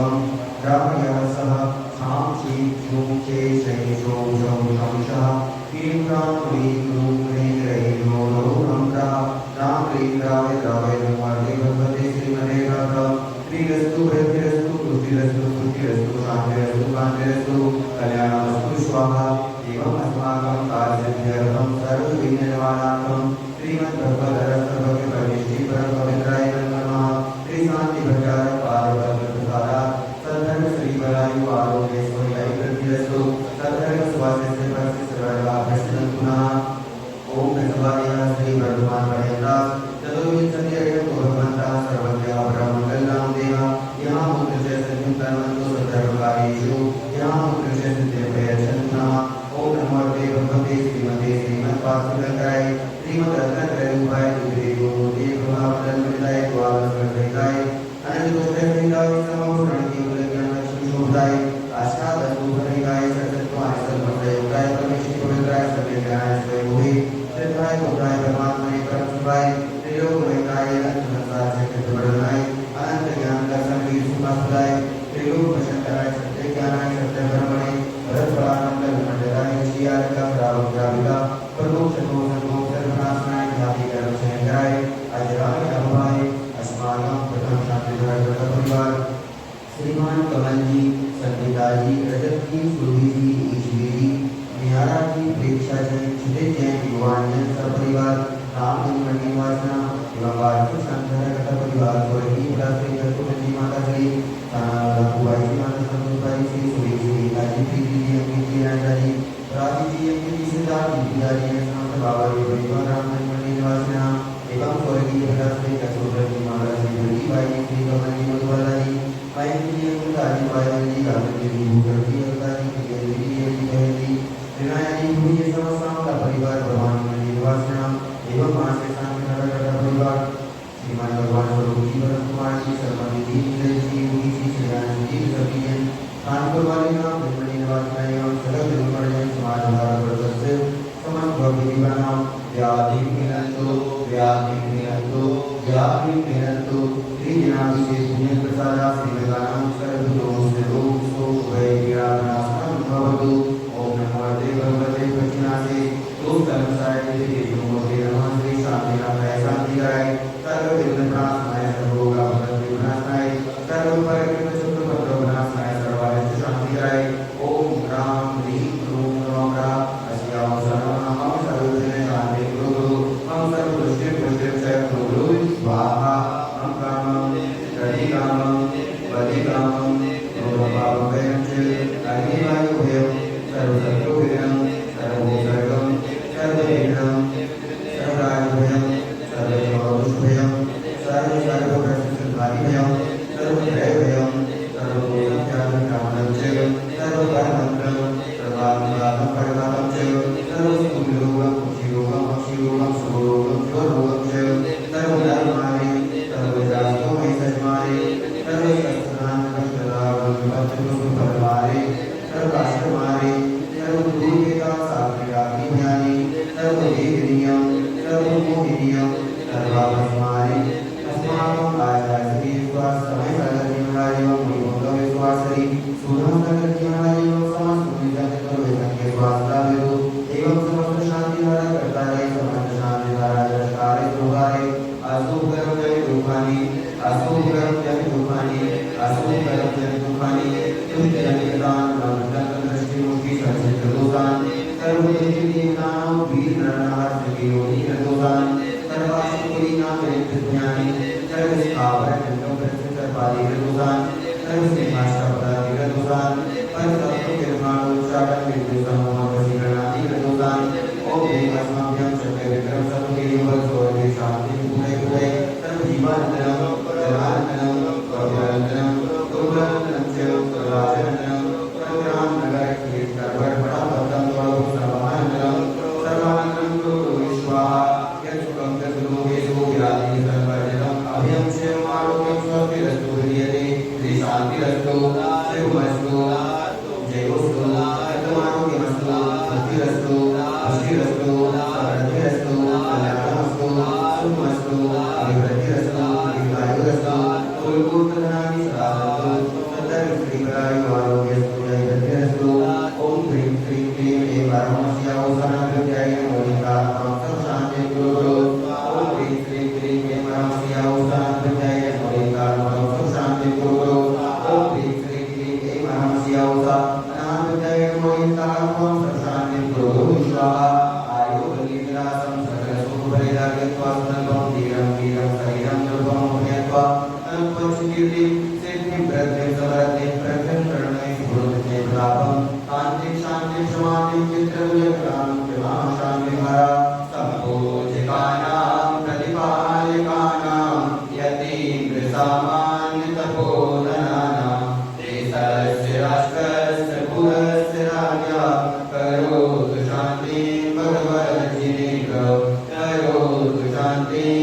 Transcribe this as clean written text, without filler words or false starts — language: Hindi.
शिवम रामयः सह शाम शी शूम चे शनि शोम शम शमशः ह्रीं क्रां क्लीं क्रूं क्रीं ह्रैं ह्रो ह्रौ ह्रं ह्रां रां क्लीं द्रावय द्रावय नमोर्ते भगवते श्रीमते नमः श्रीरस्तु वृद्धिरस्तु पुष्टिरस्तु स्फूर्तिरस्तु शान्तिरस्तु कान्तिरस्तु कल्याणमस्तु स्वाहा एवं अस्माकं कार्यसिद्ध्यर्थं सर्वविघ्ननिवारणार्थं श्रीमद्भगवद्गीतासर्वज्ञपरिनिष्ठि परमपवित्राय नमः श्री शांति भट्टार पार्वती सद्धर्म श्री बलायु आरोग्य स्वैराग्यस्तु सद्धर्म स्वास्थ्य से सर्वाभीष्टं पुनः ओम नमः श्री वर्धमान पर्यंता चतुर्विंशति भगवन्तः सर्वज्ञ ब्रह्मंगल नामदेव यहाँ मुद्रित संयुक्तमंतो सद्धर्मकारीषु यहाँ मुद्रित सिद्धिप्रयच्छन्नः ओम नमो भगवते श्रीमते श्रीमद्वासुदेवाय श्रीमद्रत्नत्रयोपाय दुर्देवमूर्ति प्रभावदन्विताय द्वादशवर्धिताय अनन्तदोषरहिताय समोषणकीवलज्ञानलक्ष्मीशोभाय अष्टादशोपरिकाय सतत्वाय सर्वप्रयोगाय परमेश्वराय सत्यज्ञानाय स्वयंभुवे श्रद्धाय गोत्राय परमात्मने परमशिवाय त्रिलोकमयकाय अनन्तसंसारचक्रवर्तनाय अनंत ज्ञान दर्शन सुखासुदाय त्रिलोकशंकराय सत्यज्ञानाय सत्यब्रह्मणे भरतपरानंद विमंडलाय श्रीयारका प्रावग्राविका परमोक्षदोषो सर्वनाशनाय ख्याति कर्मशंकराय अजराय अभवाय अस्माकं प्रथम शांतिधर परिवार श्रीमान कमल जी संगीता जी रजत जी सुरभि जी ईश्वरी जी निहारा जी प्रेक्षा जी क्षितिज जैन युवान जैन सपरिवार राम जन्मभूमि निवासना एवं भारतीय संघर्ष परिवार स्वर्गीय प्राथमिक जी माता श्री रघुभाई जी माता संतोषभाई श्री सुरेश जी राजी प्रीति जी अंकित जी राजा जी राजी जी अंकित जी सिद्धार्थ जी पिताजी समस्त बाबा जी परिवार राम जन्मभूमि निवासना एवं स्वर्गीय प्राथमिक कसूर जी माता श्री दुर्गी भाई जी श्री कमल जी मधुबाला जी भाई जी अंकित भाई जी गांधी जी भूकर जी अंकिता जी केंद्र जी बहन जी विनायक जी भूमि समस्त का परिवार ब्रह्मांड निवासना एवं मानसिक शांति परिवार श्रीमान भगवान स्वरूप जी भरत कुमार जी सरमणि जी नीरज जी योगी जी श्रीयानंद जी सभी जन कानपुर वाले नाम निर्मली निवासना एवं सगल निर्मल समाज भारत वर्ष से समस्त भक्ति नाम व्याधि मिलंतो श्री जनाभिषेक पुण्य प्रसादा श्रीमदानां सर्वदोषो भय विरामनाशनं भवतु ओम नमो भगवते पश्चिनासे तो कर्मसाय देवी नमोते नमः श्री शांतिनाथाय शांतिकाय सर्वविघ्नप्रणाशाय सर्वोपरापदविनाशाय सर्वपरिग्रहचक्रपत्रविनाशाय सर्वारिष्ट शांतिकाय ओम राम ह्रीं क्रूं ह्रौं ह्रां अस्यां सर्वं हम सर्वजन शांति गुरु हम सर्वदुष्टपुष्टस्य गुरु स्वाहा हम कामं प्रतिकामं वदिकामं सर्वपापभयं च अग्निवायुभयं सर्वशत्रुभयं सर्वोपसर्गं सर्वविघ्नं सर्वराजभयं सर्वदोषभयं सर्वसर्वप्रसिद्धिभयं सर्वत्रयभयं सर्वभूतत्यागकामनं च सर्वकर्मन्त्रं सर्वात्मनाथं परमात्मं च सर्वसुखलोकं क्षिरोगं अक्षिरोगं सुरोगं स्वरोगं च सर्वधर्माणि सर्वजातोमयि सज्माने सर्वसत्सनातनकष्टदावं विपत्तिदुःखपरमारे सर्वाश्रमारे सर्वदुर्गेता सात्विकाग्निभयानि सर्वदेवनीयं सर्वमोहिनीयं सर्वाभस्मानि अस्माकं आचार्यश्रीश्वासमय सर्वजीवनायं मुनिभोगविश्वासरि सुधं सर्वजीवनायं समस्तविदग्धविदग्धे स्वास्ताविदु एवं समस्त शान्तिधारा कर्तारे समस्त शान्तिधारा जलकारे दुहारे अशुभकरं जय दुःखानि अशुभकरं जय दुःखानि अशुभकरं जय दुःखानि तुझ्यनिदान ब्रह्मदृष्टिमुखी संचितदोषान् सर्वदेवदेवतानां वीरनरनाथयोनिरदोषान् सर्वाशुकुलीनां वेदज्ञानि सर्वस्थावरचन्द्रं प्रसिद्धपादिरदोषान् सर्वसिंहाष्टपदादिरदोषान् परतत्त्वनिर्माणोच्चाटन विद्युतमोहप्रतिगणादिरदोषान् ओम देवास्मभ्यं चक्रविक्रम सर्वदेव स्वर्गे शान्तिं गुणे गुणे सर्वजीवानन्दनं जनानन्दनं करुणानन्दनं गुरुवन्दनं च सर्वाचरणं सर्वरामनगर कीर्तनवर्पणपदं स्वरूप सर्वानन्दनं सर्वानन्दं गुरु स्वाहा यत्सुखं तद्लोकेषु विराजितं सर्वजनम् अभयं शिवमारोग्यं स्वस्तिरस्तु हृदये श्री शान्तिरस्तु शिवमस्तु जयोस्तु सर्वमारोग्यमस्तु स्वस्तिरस्तु अष्टिरस्तु सर्वधीरस्तु कल्याणमस्तु सुखमस्तु अभिवृद्धिरस्तु दीर्घायुरस्तु कुलपुत्रधनानि सदा सन्तु दीर्घायु आरोग्यस्तु ऐश्वर्यस्तु ओम ह्रीं श्रीं क्लीं ऐं परमस्य औषधाभ्युदय मोदिकात्मं शान्ति गुरु ओम ह्रीं श्रीं क्लीं ऐं परमस्य औषधाभ्युदय मोदिकात्मं शान्ति गुरु ओम ह्रीं श्रीं क्लीं ऐं परमस्य औषधाभ्युदय मोदिकात्मं शान्ति गुरु स्वाहा आयुर्वेदिरासं सकल सुखपरिदायकत्वं सर्वं धीरं वीरं शरीरं दुर्गं भूयत्वा तत्त्वचिकीर्तिं सिद्धिं प्रत्यं समरतिं प्रत्यं शरणै स्फुरते प्रतापं कान्तिं शान्तिं समाधिं चित्रविजयकरां क्षमां शान्तिहरा सम्पूजिकानां प्रतिपालकानां यतीन्द्रसामान्यतपोधनानां देशस्य राष्ट्रस्य पुरस्य राज्ञा करोतु शान्तिं भगवद्गीता करोतु शान्तिं